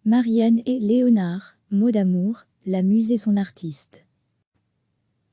Marianne et Léonard, mots d'amour, la muse et son artiste.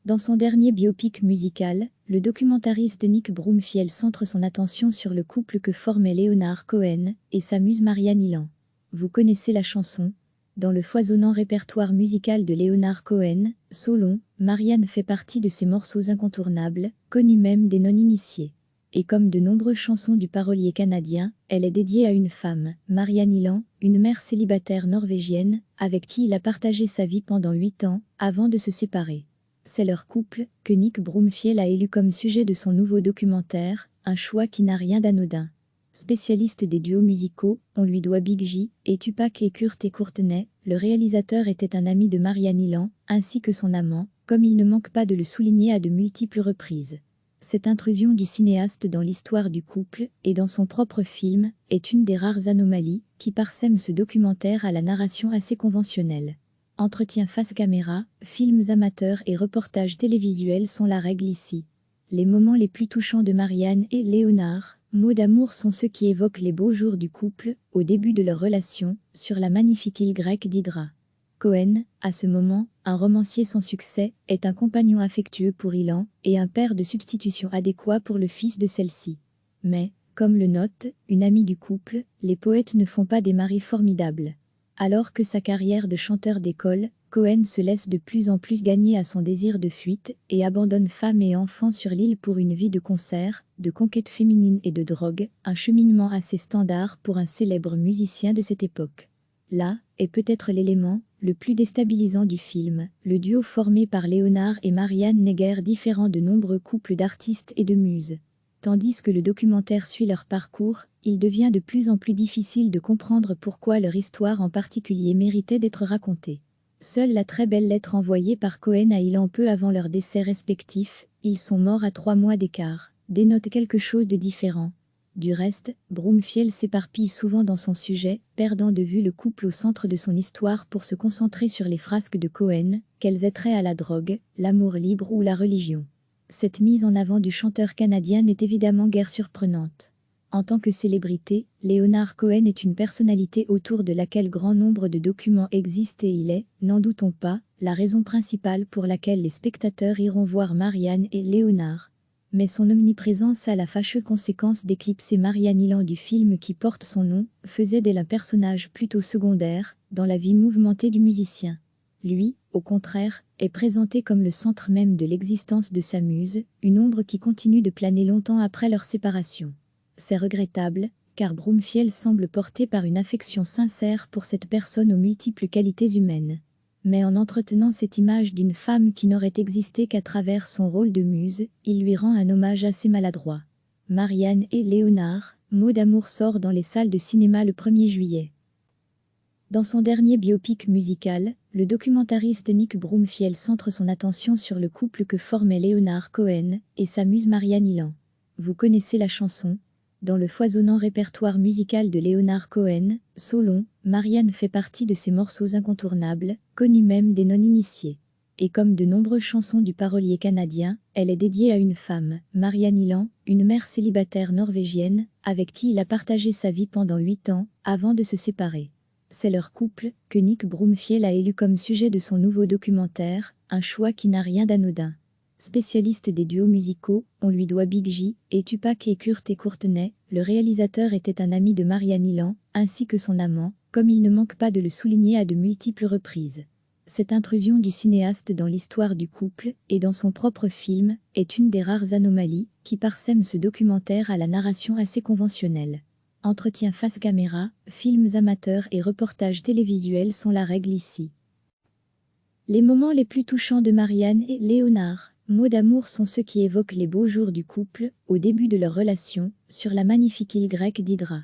Dans son dernier biopic musical, le documentariste Nick Broomfield centre son attention sur le couple que formaient Leonard Cohen et sa muse Marianne Hillan. Vous connaissez la chanson. Dans le foisonnant répertoire musical de Leonard Cohen, Solon, Marianne fait partie de ces morceaux incontournables, connus même des non-initiés. Et comme de nombreuses chansons du parolier canadien, elle est dédiée à une femme, Marianne Hillan, une mère célibataire norvégienne, avec qui il a partagé sa vie pendant 8 ans, avant de se séparer. C'est leur couple que Nick Broomfield a élu comme sujet de son nouveau documentaire, un choix qui n'a rien d'anodin. Spécialiste des duos musicaux, on lui doit Big J et Tupac et Kurt et Courtney, le réalisateur était un ami de Marianne Hillan, ainsi que son amant, comme il ne manque pas de le souligner à de multiples reprises. Cette intrusion du cinéaste dans l'histoire du couple, et dans son propre film, est une des rares anomalies qui parsèment ce documentaire à la narration assez conventionnelle. Entretiens face caméra, films amateurs et reportages télévisuels sont la règle ici. Les moments les plus touchants de Marianne et Léonard, mots d'amour, sont ceux qui évoquent les beaux jours du couple, au début de leur relation, sur la magnifique île grecque d'Hydra. Cohen, à ce moment, un romancier sans succès, est un compagnon affectueux pour Hillan, et un père de substitution adéquat pour le fils de celle-ci. Mais, comme le note une amie du couple, les poètes ne font pas des maris formidables. Alors que sa carrière de chanteur d'école, Cohen se laisse de plus en plus gagner à son désir de fuite et abandonne femme et enfants sur l'île pour une vie de concert, de conquête féminine et de drogue, un cheminement assez standard pour un célèbre musicien de cette époque. Là est peut-être l'élément le plus déstabilisant du film. Le duo formé par Léonard et Marianne n'est guère différent de nombreux couples d'artistes et de muses. Tandis que le documentaire suit leur parcours, il devient de plus en plus difficile de comprendre pourquoi leur histoire en particulier méritait d'être racontée. Seule la très belle lettre envoyée par Cohen à Hillan peu avant leurs décès respectifs, ils sont morts à 3 mois d'écart, dénote quelque chose de différent. Du reste, Broomfield s'éparpille souvent dans son sujet, perdant de vue le couple au centre de son histoire pour se concentrer sur les frasques de Cohen, qu'elles aient trait à la drogue, l'amour libre ou la religion. Cette mise en avant du chanteur canadien n'est évidemment guère surprenante. En tant que célébrité, Leonard Cohen est une personnalité autour de laquelle grand nombre de documents existent et il est, n'en doutons pas, la raison principale pour laquelle les spectateurs iront voir Marianne et Léonard. Mais son omniprésence a la fâcheuse conséquence d'éclipser Marianne Hillan du film qui porte son nom, faisait d'elle un personnage plutôt secondaire, dans la vie mouvementée du musicien. Lui, au contraire, est présenté comme le centre même de l'existence de sa muse, une ombre qui continue de planer longtemps après leur séparation. C'est regrettable, car Broomfield semble porté par une affection sincère pour cette personne aux multiples qualités humaines. Mais en entretenant cette image d'une femme qui n'aurait existé qu'à travers son rôle de muse, il lui rend un hommage assez maladroit. Marianne et Léonard, mots d'amour sort dans les salles de cinéma le 1er juillet. Dans son dernier biopic musical, le documentariste Nick Broomfield centre son attention sur le couple que formaient Leonard Cohen et sa muse Marianne Hillan. Vous connaissez la chanson. Dans le foisonnant répertoire musical de Leonard Cohen, Solon, Marianne fait partie de ces morceaux incontournables, connus même des non-initiés. Et comme de nombreuses chansons du parolier canadien, elle est dédiée à une femme, Marianne Hillan, une mère célibataire norvégienne, avec qui il a partagé sa vie pendant 8 ans, avant de se séparer. C'est leur couple que Nick Broomfield a élu comme sujet de son nouveau documentaire, un choix qui n'a rien d'anodin. Spécialiste des duos musicaux, on lui doit Big J et Tupac et Kurt et Courtney, le réalisateur était un ami de Marianne Hillan, ainsi que son amant, comme il ne manque pas de le souligner à de multiples reprises. Cette intrusion du cinéaste dans l'histoire du couple, et dans son propre film, est une des rares anomalies qui parsèment ce documentaire à la narration assez conventionnelle. Entretiens face caméra, films amateurs et reportages télévisuels sont la règle ici. Les moments les plus touchants de Marianne et Léonard, mots d'amour, sont ceux qui évoquent les beaux jours du couple, au début de leur relation, sur la magnifique île grecque d'Hydra.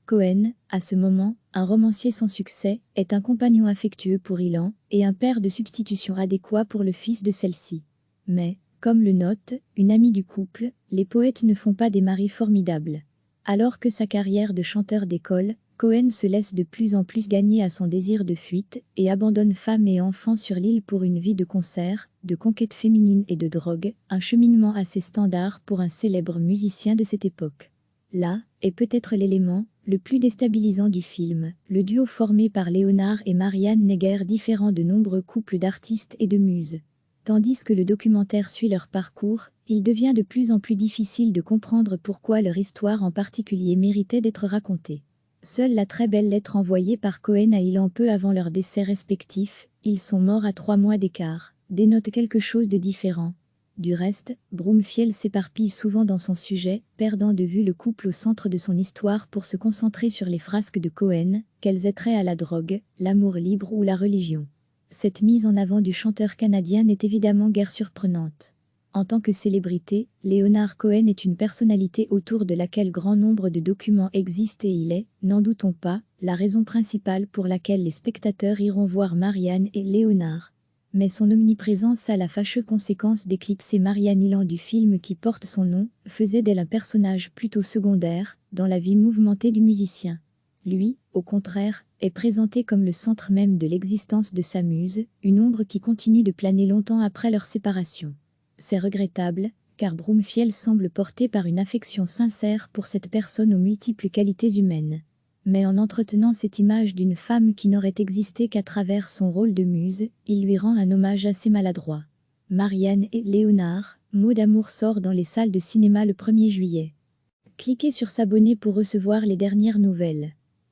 Cohen, à ce moment, un romancier sans succès, est un compagnon affectueux pour Hillan, et un père de substitution adéquat pour le fils de celle-ci. Mais, comme le note une amie du couple, les poètes ne font pas des maris formidables. Alors que sa carrière de chanteur d'école, Cohen se laisse de plus en plus gagner à son désir de fuite et abandonne femme et enfants sur l'île pour une vie de concert, de conquête féminine et de drogue, un cheminement assez standard pour un célèbre musicien de cette époque. Là est peut-être l'élément le plus déstabilisant du film, le duo formé par Léonard et Marianne n'est guère différent de nombreux couples d'artistes et de muses. Tandis que le documentaire suit leur parcours, il devient de plus en plus difficile de comprendre pourquoi leur histoire en particulier méritait d'être racontée. Seule la très belle lettre envoyée par Cohen à Ilan peu avant leurs décès respectifs, ils sont morts à 3 mois d'écart, dénote quelque chose de différent. Du reste, Broomfield s'éparpille souvent dans son sujet, perdant de vue le couple au centre de son histoire pour se concentrer sur les frasques de Cohen, qu'elles aient trait à la drogue, l'amour libre ou la religion. Cette mise en avant du chanteur canadien n'est évidemment guère surprenante. En tant que célébrité, Leonard Cohen est une personnalité autour de laquelle grand nombre de documents existent et il est, n'en doutons pas, la raison principale pour laquelle les spectateurs iront voir Marianne et Leonard. Mais son omniprésence a la fâcheuse conséquence d'éclipser Marianne Ilan du film qui porte son nom, faisait d'elle un personnage plutôt secondaire, dans la vie mouvementée du musicien. Lui, au contraire, est présenté comme le centre même de l'existence de sa muse, une ombre qui continue de planer longtemps après leur séparation. C'est regrettable, car Broomfield semble porté par une affection sincère pour cette personne aux multiples qualités humaines. Mais en entretenant cette image d'une femme qui n'aurait existé qu'à travers son rôle de muse, il lui rend un hommage assez maladroit. Marianne et Léonard, Mots d'amour sort dans les salles de cinéma le 1er juillet. Cliquez sur s'abonner pour recevoir les dernières nouvelles.